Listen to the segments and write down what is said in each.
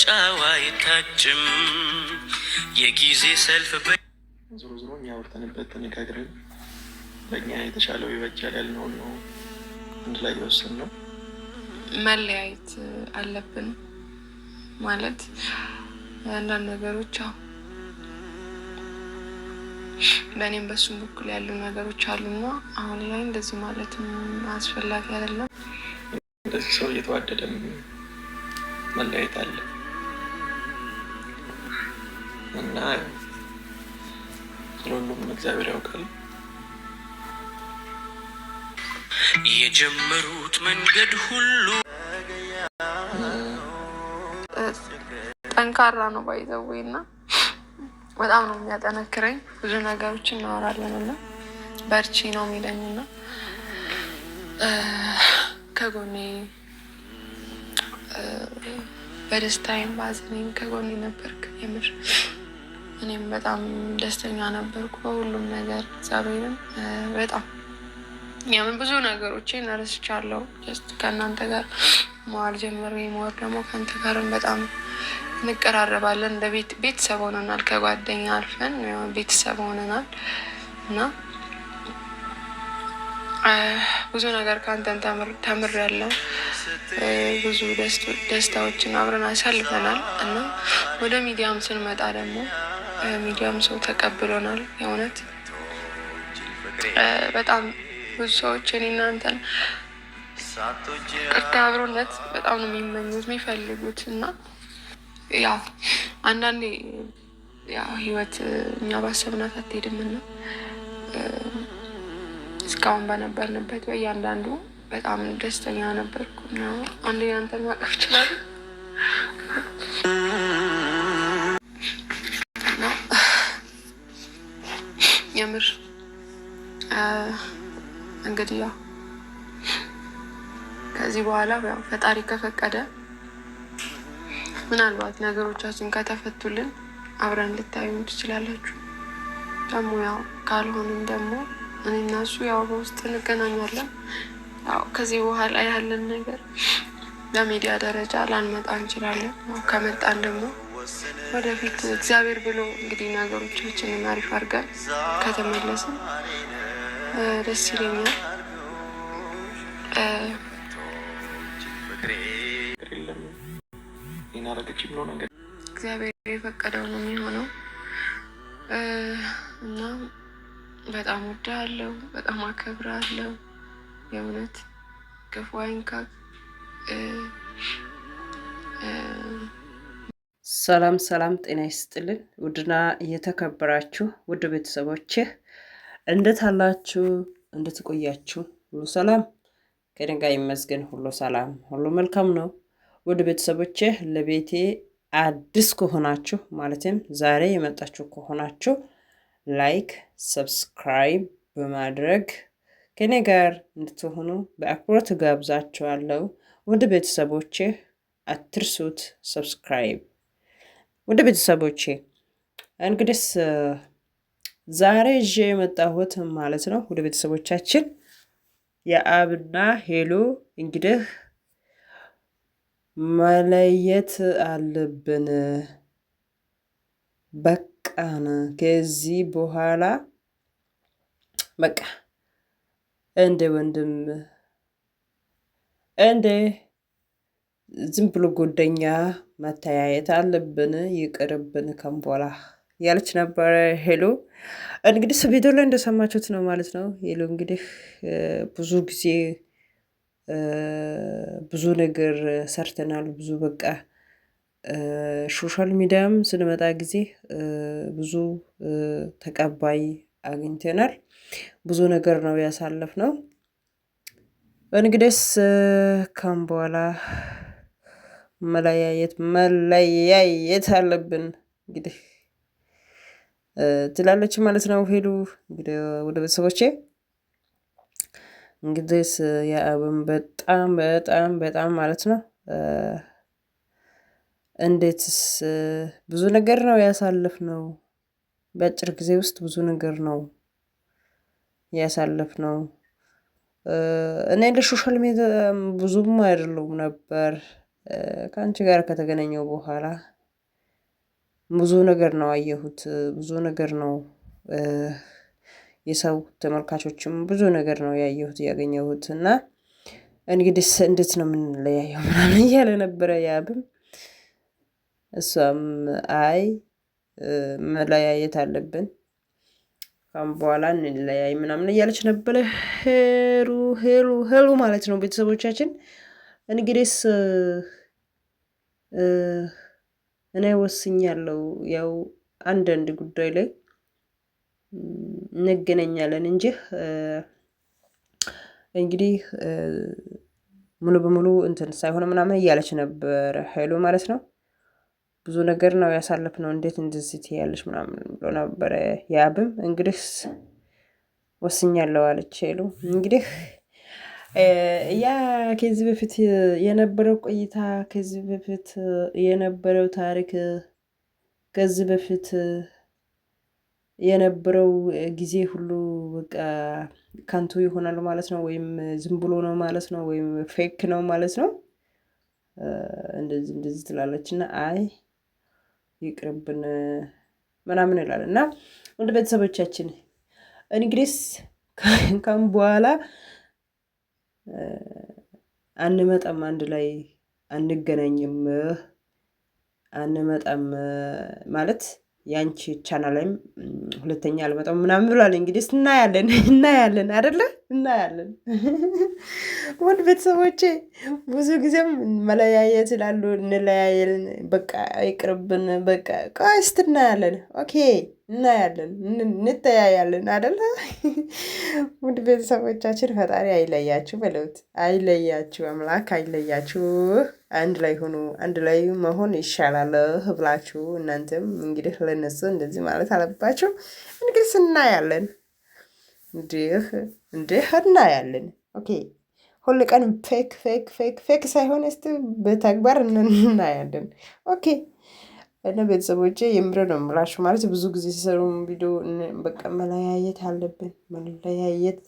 ጫዋ ይታጭም የጊዜ ሰልፍ ዞሮ ዞሮ እኛ አውርተንበት ተነጋግረን ለእኛ የተሻለው ይበጃል ያልነውን ነው አንድ ላይ የወሰንነው። መለያየት አለብን ማለት አንዳንድ ነገሮች በእኔም በሱም በኩል ያሉ ነገሮች አሉና አሁን ላይ እንደዚህ ማለትም አስፈላጊ አይደለም። እንደዚህ ሰው እየተዋደደም መለያየት አለ እና ስለሁሉም እግዚአብሔር ያውቃል። የጀመሩት መንገድ ሁሉ ጠንካራ ነው ባይዘዌና በጣም ነው የሚያጠነክረኝ። ብዙ ነገሮችን እናወራለን እና በርቺ ነው የሚለኝና ከጎኔ በደስታዬም ባዝኔም ከጎኔ ነበርክ። የምር እኔም በጣም ደስተኛ ነበርኩ በሁሉም ነገር። እግዚአብሔርን በጣም የምን ብዙ ነገሮችን ረስቻለሁ። ጀስት ከእናንተ ጋር መዋል ጀምሬ መወር ደግሞ ከአንተ ጋርም በጣም እንቀራረባለን። እንደ ቤተሰብ ሆነናል። ከጓደኛ አልፈን ቤተሰብ ሆነናል እና ብዙ ነገር ከአንተን ተምሬያለሁ። ብዙ ደስታዎችን አብረን አሳልፈናል እና ወደ ሚዲያም ስንመጣ ደግሞ ሚዲያም ሰው ተቀብሎናል። የእውነት በጣም ብዙ ሰዎች እኔ እናንተን ቅርታ አብሮነት በጣም ነው የሚመኙት የሚፈልጉት እና ያው አንዳንዴ ያው ህይወት እኛ ባሰብናት አትሄድምና እስካሁን በነበርንበት በእያንዳንዱ በጣም ደስተኛ ነበርኩ እና አንዴ አንተን ማቀፍ ይችላል እና የምር እንግዲህ ያው ከዚህ በኋላ ያው ፈጣሪ ከፈቀደ ምናልባት ነገሮቻችን ከተፈቱልን አብረን ልታዩ ትችላላችሁ። ደግሞ ያው ካልሆንም ደግሞ እኔ እና እሱ ያው በውስጥ እንገናኛለን። ያው ከዚህ በኋላ ያለን ነገር በሚዲያ ደረጃ ላንመጣ እንችላለን። ከመጣን ደግሞ ወደፊት እግዚአብሔር ብሎ እንግዲህ ነገሮቻችንን አሪፍ አድርገን ከተመለስን ደስ ይለኛል። እግዚአብሔር የፈቀደው ነው የሚሆነው እና በጣም ወዳለሁ፣ በጣም አከብራለሁ። የእውነት ክፉ አይንካክ። ሰላም ሰላም፣ ጤና ይስጥልን ውድና እየተከበራችሁ ውድ ቤተሰቦቼ እንዴት አላችሁ? እንዴት ቆያችሁ? ሁሉ ሰላም ከእኔ ጋር ይመስገን። ሁሉ ሰላም፣ ሁሉ መልካም ነው። ውድ ቤተሰቦቼ ለቤቴ አዲስ ከሆናችሁ ማለትም ዛሬ የመጣችሁ ከሆናችሁ ላይክ፣ ሰብስክራይብ በማድረግ ከኔ ጋር እንድትሆኑ በአክብሮት ጋብዛችኋለሁ። ውድ ቤተሰቦቼ አትርሱት ሰብስክራይብ። ውድ ቤተሰቦቼ እንግዲህ ዛሬ ይዤ የመጣሁት ማለት ነው ውድ ቤተሰቦቻችን የአብና ሄሉ እንግዲህ መለየት አለብን። በቃን ከዚህ በኋላ በቃ እንደ ወንድም እንደ ዝም ብሎ ጎደኛ መተያየት አለብን፣ ይቅርብን ከምቦላ ያለች ነበረ ሄሉ። እንግዲህ ቪዲዮ ላይ እንደሰማችሁት ነው ማለት ነው። ሄሉ እንግዲህ ብዙ ጊዜ ብዙ ነገር ሰርተናል። ብዙ በቃ ሶሻል ሚዲያም ስንመጣ ጊዜ ብዙ ተቀባይ አግኝተናል። ብዙ ነገር ነው ያሳለፍነው። እንግዲህ ከም በኋላ መለያየት አለብን እንግዲህ ትላለች ማለት ነው ሄሉ። እንግዲህ ወደ ቤተሰቦቼ እንግዲህ የአብን በጣም በጣም በጣም ማለት ነው እንዴትስ ብዙ ነገር ነው ያሳለፍነው። በአጭር ጊዜ ውስጥ ብዙ ነገር ነው ያሳለፍነው። እኔ ለሶሻል ሚዲያ ብዙም አይደለሁም ነበር ከአንቺ ጋር ከተገናኘው በኋላ ብዙ ነገር ነው አየሁት። ብዙ ነገር ነው የሰው ተመልካቾችም ብዙ ነገር ነው ያየሁት ያገኘሁት እና እንግዲህ እንዴት ነው የምንለያየው ምናምን እያለ ነበረ ያብም እሷም አይ መለያየት አለብን ካሁን በኋላ እንለያይ ምናምን እያለች ነበረ። ሄሉ ማለት ነው ቤተሰቦቻችን። እንግዲህስ እኔ ወስኛለሁ ያው አንዳንድ ጉዳይ ላይ እንገናኛለን እንጂ እንግዲህ ሙሉ በሙሉ እንትን ሳይሆን ምናምን እያለች ነበር ሄሉ ማለት ነው። ብዙ ነገር ነው ያሳለፍነው እንዴት እንደዚህ ትያለሽ ምናምን ብሎ ነበረ ያብም እንግዲህ ወስኛለሁ አለች ሄሉ። እንግዲህ ያ ከዚህ በፊት የነበረው ቆይታ ከዚህ በፊት የነበረው ታሪክ ከዚህ በፊት የነበረው ጊዜ ሁሉ በቃ ከንቱ ይሆናል ማለት ነው፣ ወይም ዝም ብሎ ነው ማለት ነው፣ ወይም ፌክ ነው ማለት ነው። እንደዚህ ትላለች እና አይ ይቅርብን ምናምን ይላል እና ወደ ቤተሰቦቻችን እንግዲህ ካሁን በኋላ አንመጣም፣ አንድ ላይ አንገናኝም፣ አንመጣም ማለት ያንቺ ቻናል ላይም ሁለተኛ አልመጣም ምናምን ብሏል። እንግዲህ እናያለን አይደለ? እናያለን። ወድ ቤተሰቦቼ ብዙ ጊዜም መለያየት ይላሉ፣ እንለያየልን፣ በቃ ይቅርብን፣ በቃ ቆይ እስቲ እናያለን። ኦኬ እናያለን፣ እንተያያለን አይደለ? ውድ ቤተሰቦቻችን ፈጣሪ አይለያችሁ በለውት፣ አይለያችሁ፣ አምላክ አይለያችሁ። አንድ ላይ ሆኑ፣ አንድ ላይ መሆን ይሻላል ብላችሁ እናንተም እንግዲህ ለነሱ እንደዚህ ማለት አለባችሁ። እንግዲህ እናያለን፣ እንዲህ እናያለን። ኦኬ ሁሉ ቀን ፌክ ሳይሆን እስቲ በተግባር እናያለን። ኦኬ እና ቤተሰቦቼ የምር ነው የምላችሁ ማለት ብዙ ጊዜ ሲሰሩ ቪዲዮ በቃ መለያየት አለብን፣ መለያየት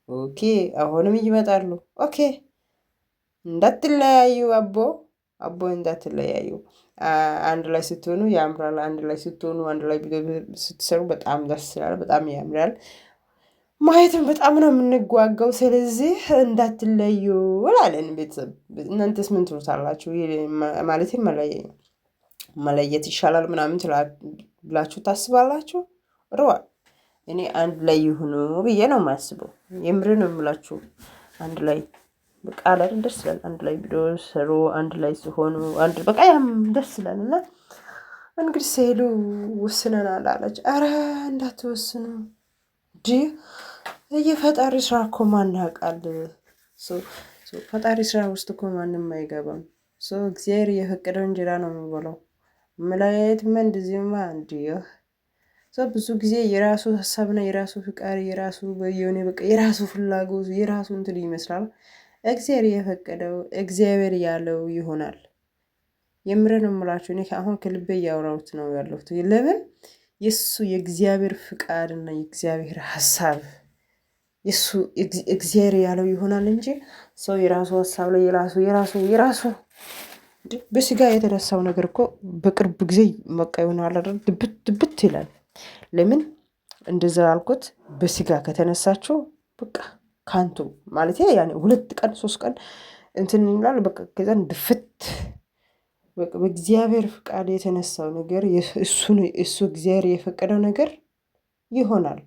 ኦኬ አሁንም ይመጣሉ። ኦኬ እንዳትለያዩ፣ አቦ እንዳትለያዩ። አንድ ላይ ስትሆኑ ያምራል። አንድ ላይ ስትሆኑ አንድ ላይ ቪዲዮ ስትሰሩ በጣም ደስ ይላል፣ በጣም ያምራል። ማየትም በጣም ነው የምንጓጓው። ስለዚህ እንዳትለዩ እላለን። ቤተሰብ እናንተስ ምን ትሉታላችሁ? ማለት መለየት ይሻላል ምናምን ብላችሁ ታስባላችሁ? ርዋ እኔ አንድ ላይ ይሁኑ ብዬ ነው የማያስበው። የምር ነው የምላችሁ። አንድ ላይ በቃ አላል ደስ ይላል። አንድ ላይ ቪዲዮ ሰሩ፣ አንድ ላይ ሲሆኑ አንድ በቃ ያም ደስ ይላል። እና እንግዲህ ሲሄዱ ወስነናል አለች። አረ እንዳትወስኑ እንጂ የፈጣሪ ስራ እኮ ማን ያውቃል? ፈጣሪ ስራ ውስጥ እኮ ማንም አይገባም። እግዚአብሔር የፈቀደው እንጀራ ነው የሚበላው። መለያየትማ እንደዚህማ እንዲህ ብዙ ጊዜ የራሱ ሀሳብና የራሱ ፍቃድ የራሱ በየሆነ በቃ የራሱ ፍላጎት የራሱ እንትን ይመስላል። እግዚአብሔር የፈቀደው እግዚአብሔር ያለው ይሆናል። የምረን የምላችሁ እኔ አሁን ከልቤ እያወራሁት ነው ያለሁት። ለምን የሱ የእግዚአብሔር ፍቃድና የእግዚአብሔር ሀሳብ የሱ እግዚአብሔር ያለው ይሆናል እንጂ ሰው የራሱ ሀሳብ ላይ የራሱ በስጋ የተነሳው ነገር እኮ በቅርብ ጊዜ በቃ ይሆናል አይደል? ድብት ይላል። ለምን እንደዛ አልኩት? በስጋ ከተነሳቸው በቃ ካንቱ ማለት ያኔ 2 ቀን 3 ቀን እንትን ይላል። በቃ ከዛን ድፍት በቃ በእግዚአብሔር ፍቃድ የተነሳው ነገር እሱ እግዚአብሔር የፈቀደው ነገር ይሆናል።